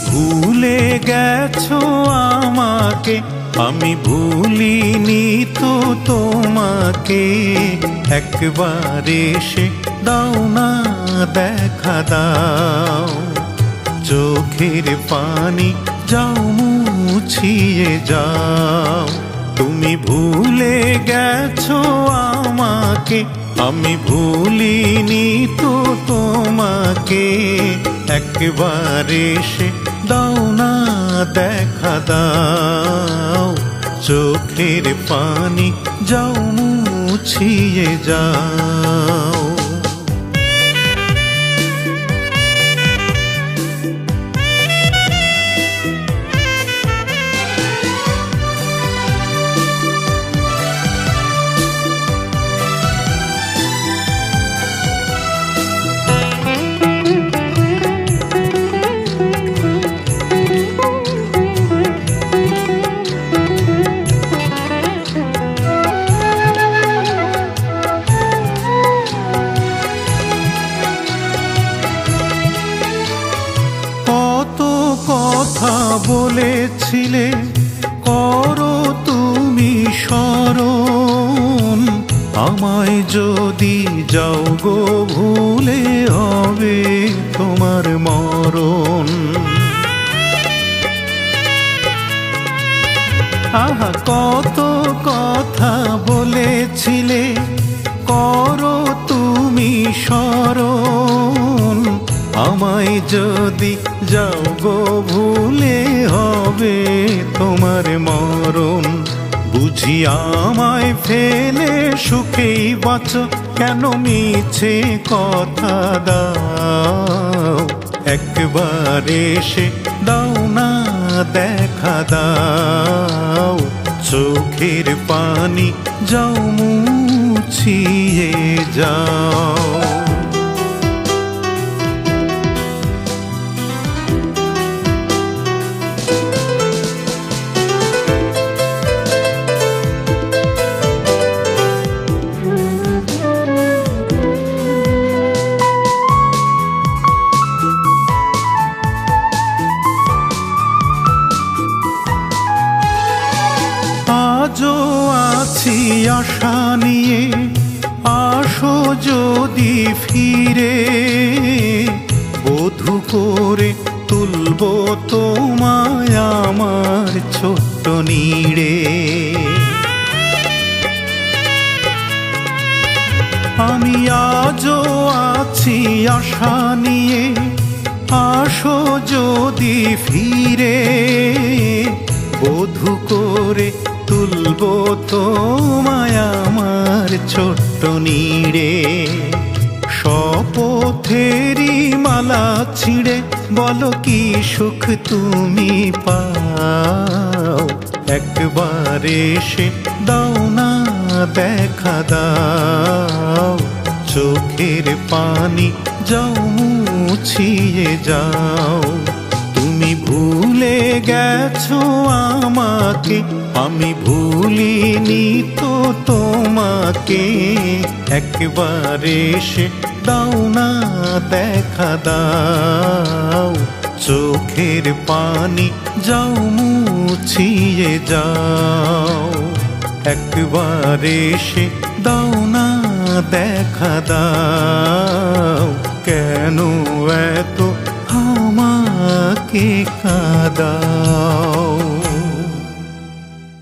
ভুলে গেছো আমাকে, আমি ভুলিনি তো তোমাকে। একবার এসে দাও না দেখা দাও, চোখের পানি যাও মুছিয়ে যাও। তুমি ভুলে গেছো আমাকে, আমি ভুলিনি তো তোমাকে। একবার এসে দাও না দেখা দাও, চোখের পানি যাও মুছিয়ে যাও। কথা বলেছিলে করো তুমি স্মরণ, আমায় যদি যাও গো ভুলে হবে তোমার মরণ। আহা কত কথা বলেছিলে করো তুমি স্মরণ, আমায় যদি যাও গো ভুলে হবে তোমার মরণ। বুঝি আমায় ফেলে সুখেই বাঁচো, কেন মিছে কথা দাও। একবার এসে দাও না দেখা দাও, চোখের পানি যাও মুছিয়ে যাও। আজও আছি আশা নিয়ে, আসো যদি ফিরে, বধূ করে তুলব তোমায় আমার ছোট্ট নীড়ে। আমি আজও আছি আশা নিয়ে, আসো যদি ফিরে, বধূ করে তুলব তোমায় আমার ছোট্ট নীড়ে। শপথেরই মালা ছিঁড়ে বলো কি সুখ তুমি পাও। একবার এসে দাও না দেখা দাও, চোখের পানি যাও মুছিয়ে যাও। তুমি ভুলে গেছো আমাকে, আমি ভুলিনি তো তোমাকে। একবার এসে দাও না দেখা দাও, চোখের পানি যাও মুছিয়ে যাও। একবার এসে দাও না দেখা দাও, কেন এত আমাকে কাঁদাও।